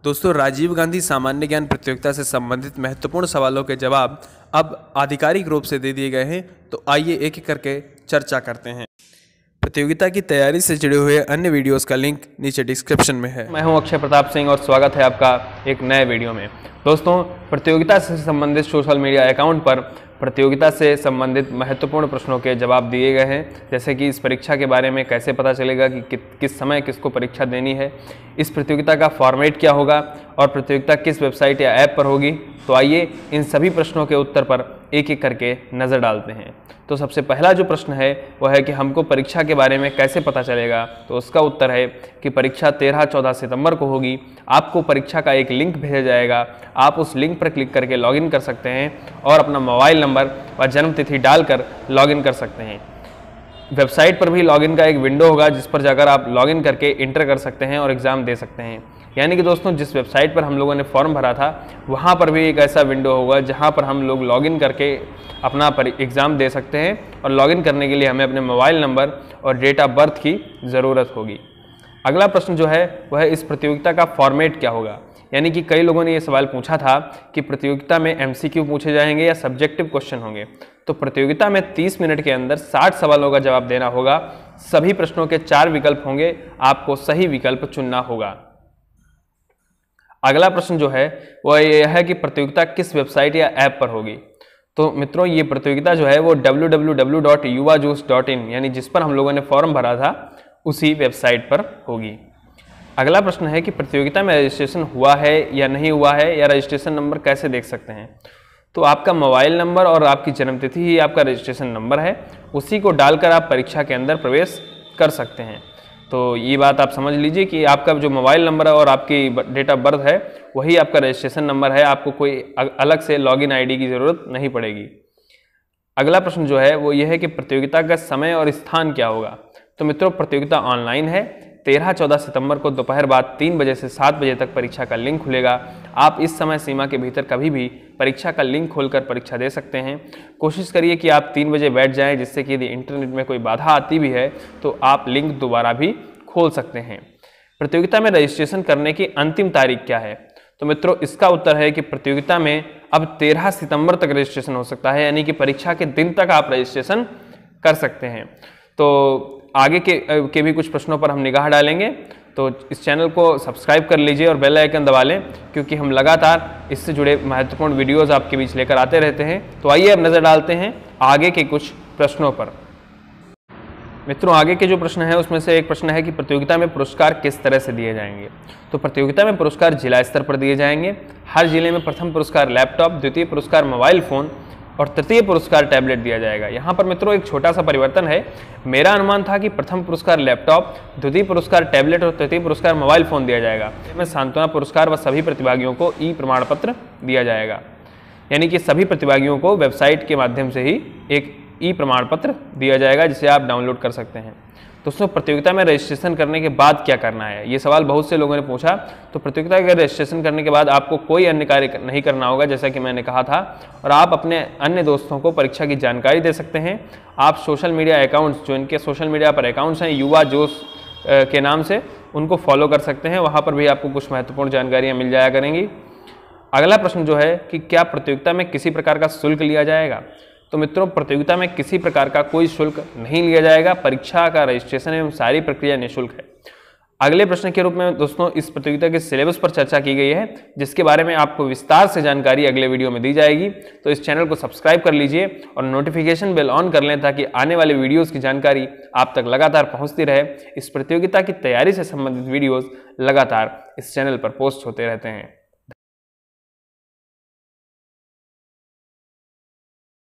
दोस्तों, राजीव गांधी सामान्य ज्ञान प्रतियोगिता से संबंधित महत्वपूर्ण सवालों के जवाब अब आधिकारिक रूप से दे दिए गए हैं। तो आइए एक एक करके चर्चा करते हैं। प्रतियोगिता की तैयारी से जुड़े हुए अन्य वीडियोस का लिंक नीचे डिस्क्रिप्शन में है। मैं हूं अक्षय प्रताप सिंह और स्वागत है आपका एक नए वीडियो में। दोस्तों, प्रतियोगिता से संबंधित सोशल मीडिया अकाउंट पर प्रतियोगिता से संबंधित महत्वपूर्ण प्रश्नों के जवाब दिए गए हैं। जैसे कि इस परीक्षा के बारे में कैसे पता चलेगा कि किस समय किसको परीक्षा देनी है, इस प्रतियोगिता का फॉर्मेट क्या होगा और प्रतियोगिता किस वेबसाइट या ऐप पर होगी। तो आइए इन सभी प्रश्नों के उत्तर पर एक एक करके नज़र डालते हैं। तो सबसे पहला जो प्रश्न है वह है कि हमको परीक्षा के बारे में कैसे पता चलेगा। तो उसका उत्तर है कि परीक्षा 13-14 सितंबर को होगी। आपको परीक्षा का एक लिंक भेजा जाएगा, आप उस लिंक पर क्लिक करके लॉगिन कर सकते हैं और अपना मोबाइल नंबर व जन्म तिथि डालकर लॉगिन कर सकते हैं। वेबसाइट पर भी लॉगिन का एक विंडो होगा जिस पर जाकर आप लॉगिन करके इंटर कर सकते हैं और एग्ज़ाम दे सकते हैं। यानी कि दोस्तों, जिस वेबसाइट पर हम लोगों ने फॉर्म भरा था वहाँ पर भी एक ऐसा विंडो होगा जहाँ पर हम लोग लॉगिन करके अपना एग्ज़ाम दे सकते हैं और लॉगिन करने के लिए हमें अपने मोबाइल नंबर और डेट ऑफ बर्थ की ज़रूरत होगी। अगला प्रश्न जो है वह इस प्रतियोगिता का फॉर्मेट क्या होगा। यानी कि कई लोगों ने ये सवाल पूछा था कि प्रतियोगिता में MCQ पूछे जाएंगे या सब्जेक्टिव क्वेश्चन होंगे। तो प्रतियोगिता में 30 मिनट के अंदर 60 सवालों का जवाब देना होगा। सभी प्रश्नों के 4 विकल्प होंगे, आपको सही विकल्प चुनना होगा। अगला प्रश्न जो है वह यह है कि प्रतियोगिता किस वेबसाइट या ऐप पर होगी। तो मित्रों, ये प्रतियोगिता जो है वो www.yuvajuice.in यानी जिस पर हम लोगों ने फॉर्म भरा था उसी वेबसाइट पर होगी। अगला प्रश्न है कि प्रतियोगिता में रजिस्ट्रेशन हुआ है या नहीं हुआ है, या रजिस्ट्रेशन नंबर कैसे देख सकते हैं। तो आपका मोबाइल नंबर और आपकी जन्मतिथि ही आपका रजिस्ट्रेशन नंबर है, उसी को डालकर आप परीक्षा के अंदर प्रवेश कर सकते हैं। तो ये बात आप समझ लीजिए कि आपका जो मोबाइल नंबर है और आपकी डेट ऑफ बर्थ है वही आपका रजिस्ट्रेशन नंबर है, आपको कोई अलग से लॉगिन आईडी की ज़रूरत नहीं पड़ेगी। अगला प्रश्न जो है वो ये है कि प्रतियोगिता का समय और स्थान क्या होगा। तो मित्रों, प्रतियोगिता ऑनलाइन है। 13-14 सितंबर को दोपहर बाद 3 बजे से 7 बजे तक परीक्षा का लिंक खुलेगा। आप इस समय सीमा के भीतर कभी भी परीक्षा का लिंक खोलकर परीक्षा दे सकते हैं। कोशिश करिए कि आप 3 बजे बैठ जाएं, जिससे कि यदि इंटरनेट में कोई बाधा आती भी है तो आप लिंक दोबारा भी खोल सकते हैं। प्रतियोगिता में रजिस्ट्रेशन करने की अंतिम तारीख क्या है। तो मित्रों, इसका उत्तर है कि प्रतियोगिता में अब 13 सितंबर तक रजिस्ट्रेशन हो सकता है, यानी कि परीक्षा के दिन तक आप रजिस्ट्रेशन कर सकते हैं। तो आगे के भी कुछ प्रश्नों पर हम निगाह डालेंगे। तो इस चैनल को सब्सक्राइब कर लीजिए और बेल आइकन दबा लें, क्योंकि हम लगातार इससे जुड़े महत्वपूर्ण वीडियोस आपके बीच लेकर आते रहते हैं। तो आइए अब नज़र डालते हैं आगे के कुछ प्रश्नों पर। मित्रों, आगे के जो प्रश्न है उसमें से एक प्रश्न है कि प्रतियोगिता में पुरस्कार किस तरह से दिए जाएंगे। तो प्रतियोगिता में पुरस्कार जिला स्तर पर दिए जाएंगे। हर जिले में प्रथम पुरस्कार लैपटॉप, द्वितीय पुरस्कार मोबाइल फ़ोन और तृतीय पुरस्कार टैबलेट दिया जाएगा। यहाँ पर मित्रों एक छोटा सा परिवर्तन है। मेरा अनुमान था कि प्रथम पुरस्कार लैपटॉप, द्वितीय पुरस्कार टैबलेट और तृतीय पुरस्कार मोबाइल फ़ोन दिया जाएगा। इसमें सांत्वना पुरस्कार व सभी प्रतिभागियों को ई प्रमाण पत्र दिया जाएगा। यानी कि सभी प्रतिभागियों को वेबसाइट के माध्यम से ही एक ई प्रमाण पत्र दिया जाएगा जिसे आप डाउनलोड कर सकते हैं। दोस्तों, प्रतियोगिता में रजिस्ट्रेशन करने के बाद क्या करना है, ये सवाल बहुत से लोगों ने पूछा। तो प्रतियोगिता के रजिस्ट्रेशन करने के बाद आपको कोई अन्य कार्य नहीं करना होगा, जैसा कि मैंने कहा था, और आप अपने अन्य दोस्तों को परीक्षा की जानकारी दे सकते हैं। आप सोशल मीडिया अकाउंट्स, जो इनके सोशल मीडिया पर अकाउंट्स हैं युवा जोश के नाम से, उनको फॉलो कर सकते हैं। वहाँ पर भी आपको कुछ महत्वपूर्ण जानकारियाँ मिल जाया करेंगी। अगला प्रश्न जो है कि क्या प्रतियोगिता में किसी प्रकार का शुल्क लिया जाएगा। तो मित्रों, प्रतियोगिता में किसी प्रकार का कोई शुल्क नहीं लिया जाएगा। परीक्षा का रजिस्ट्रेशन एवं सारी प्रक्रिया निःशुल्क है। अगले प्रश्न के रूप में दोस्तों इस प्रतियोगिता के सिलेबस पर चर्चा की गई है, जिसके बारे में आपको विस्तार से जानकारी अगले वीडियो में दी जाएगी। तो इस चैनल को सब्सक्राइब कर लीजिए और नोटिफिकेशन बेल ऑन कर लें, ताकि आने वाले वीडियोज़ की जानकारी आप तक लगातार पहुँचती रहे। इस प्रतियोगिता की तैयारी से संबंधित वीडियोज़ लगातार इस चैनल पर पोस्ट होते रहते हैं।